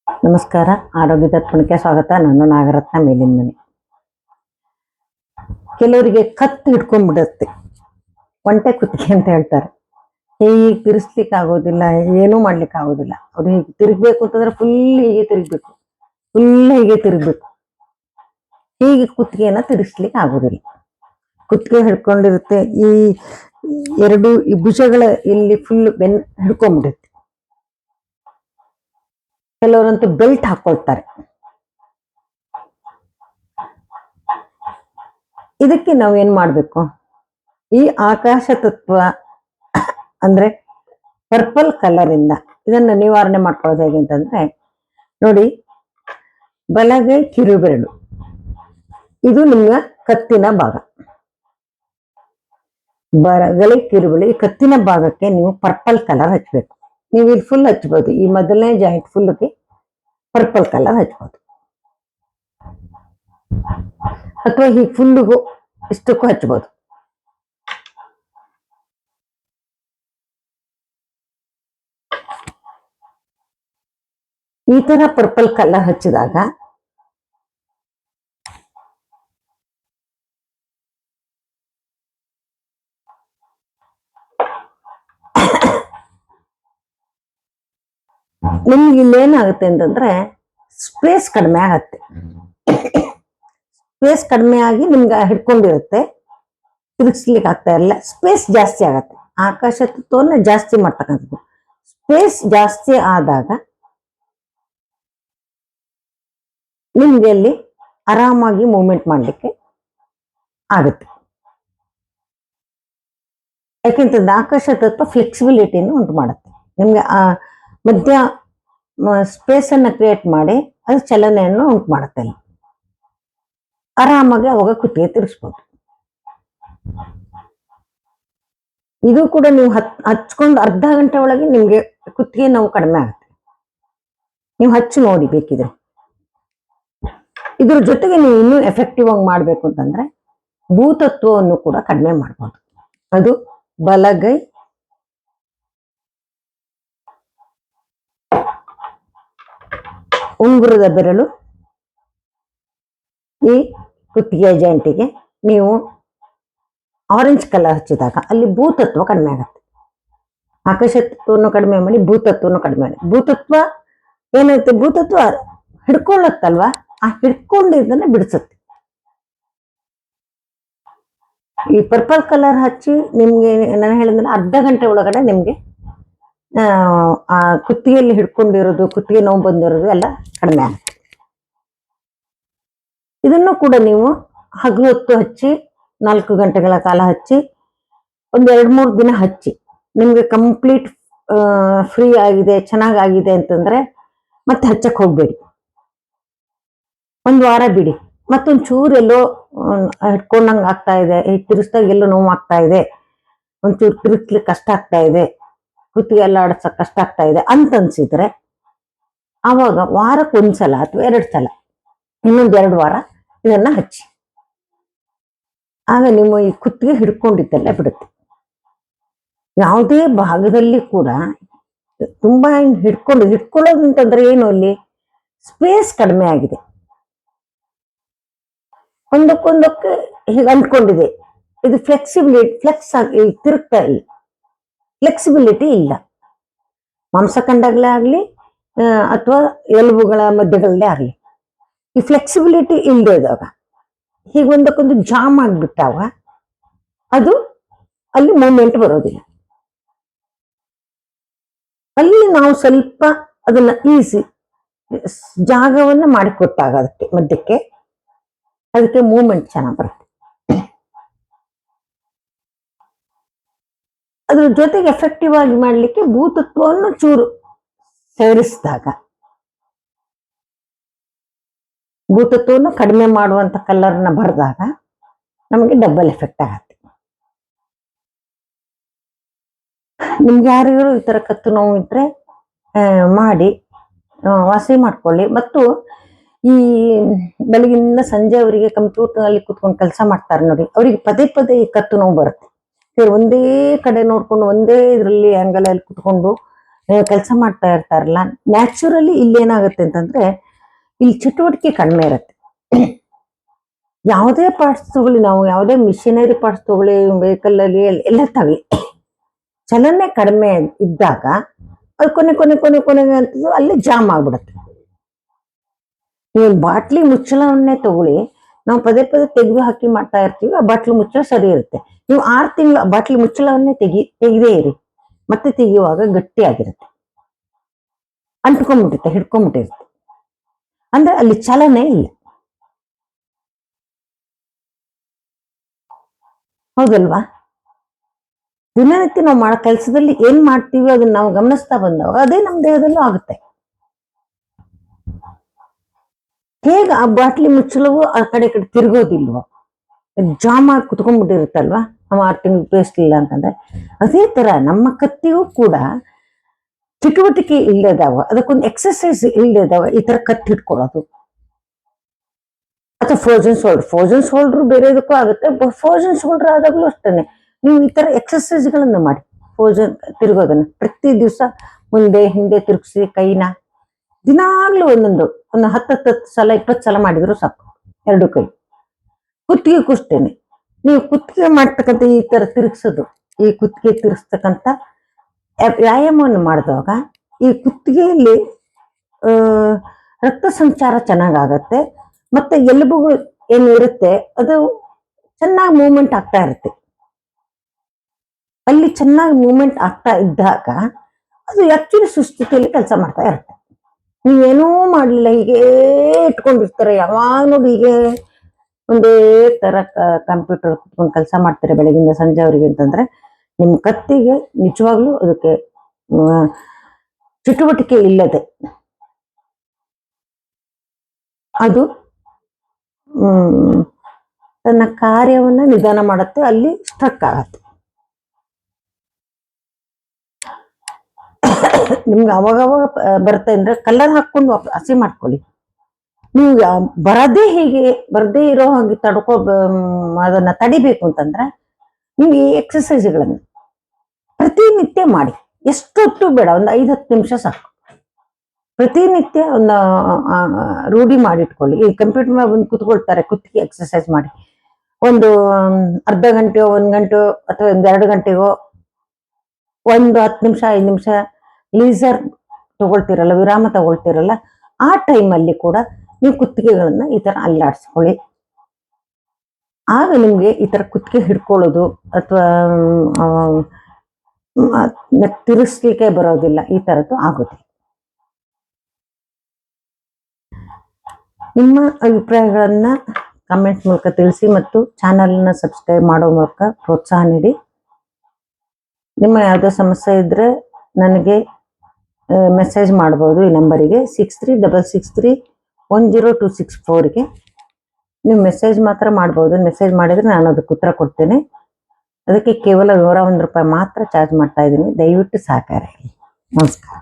ನಮಸ್ಕಾರ. ಆರೋಗ್ಯ ತತ್ವಕ್ಕೆ ಸ್ವಾಗತ. ನಾನು ನಾಗರತ್ನ, ಮೇಲಿನ ಮನೆ. ಕೆಲವರಿಗೆ ಕತ್ತು ಹಿಡ್ಕೊಂಡ್ಬಿಡುತ್ತೆ, ಒಂಟೆ ಕುತ್ತಿಗೆ ಅಂತ ಹೇಳ್ತಾರೆ. ಹೀಗೆ ತಿರ್ಸ್ಲಿಕ್ಕೆ ಆಗೋದಿಲ್ಲ, ಏನೂ ಮಾಡ್ಲಿಕ್ಕೆ ಆಗೋದಿಲ್ಲ. ಅವ್ರು ಹೀಗೆ ತಿರುಗ್ಬೇಕು ಅಂತಂದ್ರೆ ಫುಲ್ ಹೀಗೆ ತಿರುಗ್ಬೇಕು, ಫುಲ್ ಹೀಗೆ ತಿರುಗ್ಬೇಕು. ಹೀಗೆ ಕುತ್ತಿಗೆನ ತಿರ್ಸ್ಲಿಕ್ಕೆ ಆಗೋದಿಲ್ಲ. ಕುತ್ತಿಗೆ ಹಿಡ್ಕೊಂಡಿರುತ್ತೆ. ಈ ಭುಜಗಳ ಇಲ್ಲಿ ಫುಲ್ ಹಿಡ್ಕೊಂಡ್ಬಿಡುತ್ತೆ. ಕೆಲವರಂತೂ ಬೆಲ್ಟ್ ಹಾಕೊಳ್ತಾರೆ. ಇದಕ್ಕೆ ನಾವು ಏನ್ ಮಾಡ್ಬೇಕು? ಈ ಆಕಾಶ ತತ್ವ ಅಂದ್ರೆ ಪರ್ಪಲ್ ಕಲರ್ ಇಂದ ಇದನ್ನ ನಿವಾರಣೆ ಮಾಡ್ಕೊಳ್ಳೋದು ಹೇಗೆ ಅಂತಂದ್ರೆ, ನೋಡಿ, ಬಲಗೈ ಕಿರುಬೆರಳು ಇದು ನಿಮ್ಮ ಕತ್ತಿನ ಭಾಗ. ಬಲಗೈ ಕಿರುಬೆರಳು ಈ ಕತ್ತಿನ ಭಾಗಕ್ಕೆ ನೀವು ಪರ್ಪಲ್ ಕಲರ್ ಹಚ್ಬೇಕು. ನೀವು ಇಲ್ಲಿ ಫುಲ್ ಹಚ್ಬೋದು. ಈ ಮೊದಲನೇ ಜಾಯಿಂಟ್ ಫುಲ್ಗೆ ಪರ್ಪಲ್ ಕಲರ್ ಹಚ್ಬೋದು, ಅಥವಾ ಈ ಫುಲ್ಗೂ ಇಷ್ಟಕ್ಕೂ ಹಚ್ಬೋದು. ಈ ತರ ಪರ್ಪಲ್ ಕಲರ್ ಹಚ್ಚಿದಾಗ ನಿಮ್ಗೆ ಇಲ್ಲೇನಾಗುತ್ತೆ ಅಂತಂದ್ರೆ ಸ್ಪೇಸ್ ಕಡಿಮೆ ಆಗತ್ತೆ. ಸ್ಪೇಸ್ ಕಡಿಮೆ ಆಗಿ ನಿಮ್ಗೆ ಹಿಡ್ಕೊಂಡಿರುತ್ತೆ, ತಿರುಗಿಸ್ಲಿಕ್ಕೆ ಆಗ್ತಾ ಇರಲ್ಲ. ಸ್ಪೇಸ್ ಜಾಸ್ತಿ ಆಗತ್ತೆ. ಆಕಾಶ ತತ್ವವನ್ನ ಜಾಸ್ತಿ ಮಾಡ್ತಕ್ಕಂಥದ್ದು. ಸ್ಪೇಸ್ ಜಾಸ್ತಿ ಆದಾಗ ನಿಮ್ಗೆ ಅಲ್ಲಿ ಆರಾಮಾಗಿ ಮೂವ್ಮೆಂಟ್ ಮಾಡ್ಲಿಕ್ಕೆ ಆಗುತ್ತೆ. ಯಾಕೆಂತಂದ್ರೆ ಆಕಾಶ ತತ್ವ ಫ್ಲೆಕ್ಸಿಬಿಲಿಟಿಯನ್ನು ಉಂಟು ಮಾಡುತ್ತೆ. ನಿಮ್ಗೆ ಆ ಮಧ್ಯ ಸ್ಪೇಸ್ ಅನ್ನ ಕ್ರಿಯೇಟ್ ಮಾಡಿ ಅದು ಚಲನೆಯನ್ನು ಉಂಟು ಮಾಡುತ್ತೆ. ಅಲ್ಲಿ ಆರಾಮಾಗಿ ಅವಾಗ ಕುತ್ತಿಗೆ ತಿರ್ಗಿಸ್ಬೋದು. ಇದು ಕೂಡ ನೀವು ಹಚ್ಕೊಂಡು ಅರ್ಧ ಗಂಟೆ ಒಳಗೆ ನಿಮ್ಗೆ ಕುತ್ತಿಗೆ ನೋವು ಕಡಿಮೆ ಆಗುತ್ತೆ. ನೀವು ಹಚ್ಚಿ ನೋಡಿ ಬೇಕಿದ್ರೆ. ಇದ್ರ ಜೊತೆಗೆ ನೀವು ಇನ್ನೂ ಎಫೆಕ್ಟಿವ್ ಆಗಿ ಮಾಡ್ಬೇಕು ಅಂತಂದ್ರೆ ಭೂತತ್ವವನ್ನು ಕೂಡ ಕಡಿಮೆ ಮಾಡ್ಬೋದು. ಅದು ಬಲಗೈ ಉಂಗುರದ ಬೆರಳು ಈ ಕುತ್ತಿಗೆ ಜಾಯಿಂಟಿಗೆ ನೀವು ಆರೆಂಜ್ ಕಲರ್ ಹಚ್ಚಿದಾಗ ಅಲ್ಲಿ ಭೂತತ್ವ ಕಡಿಮೆ ಆಗುತ್ತೆ. ಆಕಾಶ ತತ್ವವನ್ನು ಕಡಿಮೆ ಮಾಡಿ ಭೂತತ್ವವನ್ನು ಕಡಿಮೆ ಮಾಡಿ. ಭೂತತ್ವ ಏನಾಗುತ್ತೆ? ಭೂತತ್ವ ಹಿಡ್ಕೊಳ್ಳುತ್ತಲ್ವಾ, ಆ ಹಿಡ್ಕೊಂಡಿದ್ದನ್ನ ಬಿಡಿಸುತ್ತೆ. ಈ ಪರ್ಪಲ್ ಕಲರ್ ಹಚ್ಚಿ ನಿಮ್ಗೆ ನಾನು ಹೇಳಿದ್ರೆ ಅರ್ಧ ಗಂಟೆ ಒಳಗಡೆ ನಿಮ್ಗೆ ಆ ಕುತ್ತಿಗೆಯಲ್ಲಿ ಹಿಡ್ಕೊಂಡಿರೋದು, ಕುತ್ತಿಗೆ ನೋವು ಬಂದಿರೋದು ಎಲ್ಲ ಕಡಿಮೆ ಆಗುತ್ತೆ. ಇದನ್ನು ಕೂಡ ನೀವು ಹಗಲು ಹೊತ್ತು ಹಚ್ಚಿ 4 ಗಂಟೆಗಳ ಕಾಲ ಹಚ್ಚಿ ಒಂದು 2-3 ದಿನ ಹಚ್ಚಿ ನಿಮ್ಗೆ ಕಂಪ್ಲೀಟ್ ಫ್ರೀ ಆಗಿದೆ, ಚೆನ್ನಾಗಾಗಿದೆ ಅಂತಂದ್ರೆ ಮತ್ತೆ ಹಚ್ಚಕ್ ಹೋಗ್ಬೇಡಿ. 1 ವಾರ ಬಿಡಿ. ಮತ್ತೊಂದು ಚೂರು ಎಲ್ಲೋ ಹಿಡ್ಕೊಂಡಂಗೆ ಆಗ್ತಾ ಇದೆ, ಈ ತಿರ್ಸ್ದಾಗ ಎಲ್ಲೋ ನೋವು ಆಗ್ತಾ ಇದೆ, ಒಂಚೂರು ತಿರುಗ್ಲಿಕ್ಕೆ ಕಷ್ಟ ಆಗ್ತಾ ಇದೆ, ಕುತ್ತಿಗೆ ಎಲ್ಲ ಆಡ್ಸಕ್ ಕಷ್ಟ ಆಗ್ತಾ ಇದೆ ಅಂತ ಅನ್ಸಿದ್ರೆ ಆವಾಗ ವಾರಕ್ಕೆ 1 ಸಲ ಅಥವಾ 2 ಸಲ ಇನ್ನೊಂದು 2 ವಾರ ಇದನ್ನ ಹಚ್ಚಿ. ಆಗ ನಿಮ್ಮ ಈ ಕುತ್ತಿಗೆ ಹಿಡ್ಕೊಂಡಿದ್ದೆಲ್ಲ ಬಿಡುತ್ತೆ. ಯಾವುದೇ ಭಾಗದಲ್ಲಿ ಕೂಡ ತುಂಬಾ ಹಿಡ್ಕೊಳ್ಳೋದು ಅಂತಂದ್ರೆ ಏನು? ಅಲ್ಲಿ ಸ್ಪೇಸ್ ಕಡಿಮೆ ಆಗಿದೆ, ಒಂದಕ್ಕೊಂದಕ್ಕೆ ಹೀಗೆ ಅಂಟ್ಕೊಂಡಿದೆ. ಇದು ಫ್ಲೆಕ್ಸ್ ಆಗಿ ತಿರುಗ್ತಾ ಇಲ್ಲ, ಫ್ಲೆಕ್ಸಿಬಿಲಿಟಿ ಇಲ್ಲ. ಮಾಂಸಖಂಡಗಳೇ ಆಗ್ಲಿ ಅಥವಾ ಎಲುಬುಗಳ ಮಧ್ಯಗಳಲ್ಲೇ ಆಗ್ಲಿ, ಈ ಫ್ಲೆಕ್ಸಿಬಿಲಿಟಿ ಇಲ್ಲದೆ ಇದ್ದಾಗ ಹೀಗೆ ಒಂದಕ್ಕೊಂದು ಜಾಮ್ ಆಗ್ಬಿಟ್ಟಾಗ ಅದು ಅಲ್ಲಿ ಮೂವ್ಮೆಂಟ್ ಬರೋದಿಲ್ಲ. ಅಲ್ಲಿ ನಾವು ಸ್ವಲ್ಪ ಅದನ್ನ ಈಸಿ ಜಾಗವನ್ನ ಮಾಡಿಕೊಟ್ಟಾಗ ಅದಕ್ಕೆ ಮಧ್ಯಕ್ಕೆ ಅದಕ್ಕೆ ಮೂವ್ಮೆಂಟ್ ಚೆನ್ನಾಗಿ ಬರುತ್ತೆ. ಅದ್ರ ಜೊತೆಗೆ ಎಫೆಕ್ಟಿವ್ ಆಗಿ ಮಾಡ್ಲಿಕ್ಕೆ ಭೂತತ್ವವನ್ನು ಚೂರು ಸೇರಿಸಿದಾಗ, ಭೂತತ್ವವನ್ನು ಕಡಿಮೆ ಮಾಡುವಂತ ಕಲರ್ನ ಬರೆದಾಗ ನಮಗೆ ಡಬಲ್ ಎಫೆಕ್ಟ್ ಆಗತ್ತೆ. ನಿಮ್ಗೆ ಯಾರಿಗೂ ಈ ತರ ಕತ್ತು ನೋವು ಇದ್ರೆ ಮಾಡಿ ವಾಸಿ ಮಾಡ್ಕೊಳ್ಳಿ. ಮತ್ತು ಈ ಬೆಳಗಿನಿಂದ ಸಂಜೆ ಅವರಿಗೆ ಕಂಪ್ಯೂಟರ್ ಅಲ್ಲಿ ಕುತ್ಕೊಂಡು ಕೆಲಸ ಮಾಡ್ತಾರೆ ನೋಡಿ, ಅವರಿಗೆ ಪದೇ ಪದೇ ಈ ಕತ್ತು ನೋವು ಬರುತ್ತೆ. ಒಂದೇ ಕಡೆ ನೋಡ್ಕೊಂಡು ಒಂದೇ ಇದ್ರಲ್ಲಿ ಆಂಗಲ್ ಅಲ್ಲಿ ಕುತ್ಕೊಂಡು ಕೆಲಸ ಮಾಡ್ತಾ ಇರ್ತಾರಲ್ಲ, ನ್ಯಾಚುರಲಿ ಇಲ್ಲಿ ಏನಾಗುತ್ತೆ ಅಂತಂದ್ರೆ ಇಲ್ಲಿ ಚಟುವಟಿಕೆ ಕಡಿಮೆ ಇರುತ್ತೆ. ಯಾವುದೇ ಪಾರ್ಟ್ಸ್ ತಗೊಳ್ಳಿ, ನಾವು ಯಾವುದೇ ಮಿಷಿನರಿ ಪಾರ್ಟ್ಸ್ ತಗೊಳ್ಳಿ, ವೆಹಿಕಲ್ ಅಲ್ಲಿ ಎಲ್ಲ ತಗೊಳ್ಳಿ, ಚಲನೆ ಕಡಿಮೆ ಇದ್ದಾಗ ಅದು ಕೊನೆಗೆ ಅಂತ ಅಲ್ಲಿ ಜಾಮ್ ಆಗ್ಬಿಡುತ್ತೆ. ನೀವು ಬಾಟ್ಲಿ ಮುಚ್ಚಳವನ್ನೇ ತಗೊಳ್ಳಿ, ನಾವು ಪದೇ ತೆಗೆದು ಹಾಕಿ ಮಾಡ್ತಾ ಇರ್ತೀವಿ, ಆ ಬಾಟ್ಲಿ ಮುಚ್ಚಳ ಸರಿ ಇರುತ್ತೆ. ನೀವು 6 ತಿಂಗಳು ಬಾಟ್ಲಿ ಮುಚ್ಚಳವನ್ನೇ ತೆಗೆದೇ ಇರಿ, ಮತ್ತೆ ತೆಗೆಯುವಾಗ ಗಟ್ಟಿಯಾಗಿರುತ್ತೆ, ಅಂಟ್ಕೊಂಡ್ಬಿಟ್ಟಿರುತ್ತೆ, ಹಿಡ್ಕೊಂಡ್ಬಿಟ್ಟಿರುತ್ತೆ. ಅಂದ್ರೆ ಅಲ್ಲಿ ಚಲನೆ ಇಲ್ಲ. ಹೌದಲ್ವಾ? ದಿನನಿತ್ಯ ನಾವು ಮಾಡೋ ಕೆಲಸದಲ್ಲಿ ಏನ್ ಮಾಡ್ತೀವಿ ಅದನ್ನ ನಾವು ಗಮನಿಸ್ತಾ ಬಂದಾಗ ಅದೇ ನಮ್ಮ ದೇಹದಲ್ಲೂ ಆಗುತ್ತೆ. ಹೇಗ ಆ ಬಾಟ್ಲಿ ಮುಚ್ಚಳವು ಆ ಕಡೆ ತಿರುಗೋದಿಲ್ವೋ, ಜಾಮ್ ಆಗಿ ಕುತ್ಕೊಂಡ್ಬಿಟ್ಟಿರುತ್ತಲ್ವಾ, ನಾವು 6 ತಿಂಗಳು ಉಪಯೋಗಿಸ್ಲಿಲ್ಲ ಅಂತಂದ್ರೆ, ಅದೇ ತರ ನಮ್ಮ ಕತ್ತಿಗೂ ಕೂಡ ಚಟುವಟಿಕೆ ಇಲ್ಲದಾವ, ಅದಕ್ಕೊಂದು ಎಕ್ಸರ್ಸೈಸ್ ಇಲ್ಲದಾವ ಈ ತರ ಕತ್ತಿ ಹಿಡ್ಕೊಳ್ಳೋದು. ಅಥವಾ ಫ್ರೋಜನ್ ಶೋಲ್ಡರ್ ಬೇರೆದಕ್ಕೂ ಆಗುತ್ತೆ. ಫ್ರೋಜನ್ ಶೋಲ್ಡರ್ ಆದಾಗ್ಲೂ ಅಷ್ಟೇನೆ, ನೀವು ಈ ತರ ಎಕ್ಸರ್ಸೈಸ್ ಗಳನ್ನ ಮಾಡಿ, ಫ್ರೋಜನ್ ತಿರುಗೋದನ್ನ ಪ್ರತಿ ದಿವಸ ಮುಂದೆ ಹಿಂದೆ ತಿರುಗಿಸಿ ಕೈನ ದಿನಾಗ್ಲೂ ಒಂದು 10 ಸಲ 20 ಸಲ ಮಾಡಿದ್ರು ಸಾಕು. 2 ಕೈ ಕುತ್ತಿಗೆ ಕುಷ್ಟೇನೆ, ನೀವು ಕುತ್ತಿಗೆ ಮಾಡ್ತಕ್ಕಂಥ ಈ ತರ ತಿರುಗಿಸೋದು, ಈ ಕುತ್ತಿಗೆ ತಿರುಗಿಸ್ತಕ್ಕಂಥ ವ್ಯಾಯಾಮವನ್ನು ಮಾಡಿದಾಗ ಈ ಕುತ್ತಿಗೆಯಲ್ಲಿ ರಕ್ತ ಸಂಚಾರ ಚೆನ್ನಾಗಾಗತ್ತೆ, ಮತ್ತೆ ಎಲುಬುಗಳು ಏನು ಇರುತ್ತೆ ಅದು ಚೆನ್ನಾಗಿ ಮೂವ್ಮೆಂಟ್ ಆಗ್ತಾ ಇರುತ್ತೆ. ಅಲ್ಲಿ ಚೆನ್ನಾಗಿ ಮೂವ್ಮೆಂಟ್ ಆಗ್ತಾ ಇದ್ದಾಗ ಅದು ಆಕ್ಚುಲಿ ಸುಸ್ಥಿತಿಯಲ್ಲಿ ಕೆಲಸ ಮಾಡ್ತಾ ಇರುತ್ತೆ. ನೀವೇನೂ ಮಾಡ್ಲಿಲ್ಲ, ಹೀಗೆ ಇಟ್ಕೊಂಡಿರ್ತಾರೆ, ಯಾವಾಗ ನೋಡಿ ಹೀಗೆ ಒಂದೇ ತರ ಕಂಪ್ಯೂಟರ್ ಕುತ್ಕೊಂಡು ಕೆಲಸ ಮಾಡ್ತಾರೆ ಬೆಳಗಿಂದ ಸಂಜೆವರೆಗೆ ಅಂತಂದ್ರೆ, ನಿಮ್ ಕತ್ತಿಗೆ ನಿಜವಾಗ್ಲೂ ಅದಕ್ಕೆ ಚಟುವಟಿಕೆ ಇಲ್ಲದೆ ಅದು ತನ್ನ ಕಾರ್ಯವನ್ನ ನಿಧಾನ ಮಾಡುತ್ತೆ, ಅಲ್ಲಿ ಸ್ಟ್ರಕ್ ಆಗತ್ತೆ. ನಿಮ್ಗೆ ಅವಾಗವಾಗ ಬರುತ್ತೆ ಅಂದ್ರೆ ಕಲರ್ ಹಾಕೊಂಡು ಹಸಿ ಮಾಡ್ಕೊಳ್ಳಿ. ನೀವು ಬರದೇ ಇರೋ ಹಾಗೆ ಅದನ್ನ ತಡಿಬೇಕು ಅಂತಂದ್ರೆ ನೀವು ಈ ಎಕ್ಸರ್ಸೈಸ್ಗಳನ್ನು ಪ್ರತಿನಿತ್ಯ ಮಾಡಿ. ಎಷ್ಟೊತ್ತು ಬೇಡ, ಒಂದು 5-10 ನಿಮಿಷ ಸಾಕು. ಪ್ರತಿನಿತ್ಯ ಒಂದು ರೂಢಿ ಮಾಡಿಟ್ಕೊಳ್ಳಿ. ಈ ಕಂಪ್ಯೂಟರ್ ಮೇಲೆ ಬಂದು ಕುತ್ಕೊಳ್ತಾರೆ, ಕುತ್ತಿಗೆ ಎಕ್ಸರ್ಸೈಸ್ ಮಾಡಿ ಒಂದು ಅರ್ಧ ಗಂಟೆಯೋ 1 ಗಂಟೆ ಅಥವಾ 2 ಗಂಟೆಗೋ ಒಂದು 10 ನಿಮಿಷ 5 ನಿಮಿಷ ಲೀಸರ್ ತಗೊಳ್ತಿರಲ್ಲ, ವಿರಾಮ ತಗೊಳ್ತಿರಲ್ಲ, ಆ ಟೈಮಲ್ಲಿ ಕೂಡ ನೀವು ಕುತ್ತಿಗೆಗಳನ್ನ ಈ ತರ ಅಲ್ಲಾಡಿಸ್ಕೊಳ್ಳಿ. ಆಗ ನಿಮ್ಗೆ ಈ ತರ ಕುತ್ತಿಗೆ ಹಿಡ್ಕೊಳ್ಳೋದು ಅಥವಾ ತಿರುಗಿಸ್ಲಿಕ್ಕೆ ಬರೋದಿಲ್ಲ, ಈ ತರದ್ದು ಆಗುತ್ತೆ. ನಿಮ್ಮ ಅಭಿಪ್ರಾಯಗಳನ್ನ ಕಮೆಂಟ್ ಮೂಲಕ ತಿಳಿಸಿ ಮತ್ತು ಚಾನಲ್ನ ಸಬ್ಸ್ಕ್ರೈಬ್ ಮಾಡೋ ಮೂಲಕ ಪ್ರೋತ್ಸಾಹ ನೀಡಿ. ನಿಮ್ಮ ಯಾವುದೋ ಸಮಸ್ಯೆ ಇದ್ರೆ ನನಗೆ ಮೆಸೇಜ್ ಮಾಡ್ಬೋದು ಈ ನಂಬರಿಗೆ 6366310264ಗೆ. ನೀವು ಮೆಸೇಜ್ ಮಾತ್ರ ಮಾಡ್ಬೋದು. ಮೆಸೇಜ್ ಮಾಡಿದ್ರೆ ನಾನು ಅದಕ್ಕೆ ಉತ್ತರ ಕೊಡ್ತೇನೆ. ಅದಕ್ಕೆ ಕೇವಲ 101 ರೂಪಾಯಿ ಮಾತ್ರ ಚಾರ್ಜ್ ಮಾಡ್ತಾ ಇದ್ದೀನಿ. ದಯವಿಟ್ಟು ಸಹಕಾರ. ನಮಸ್ಕಾರ.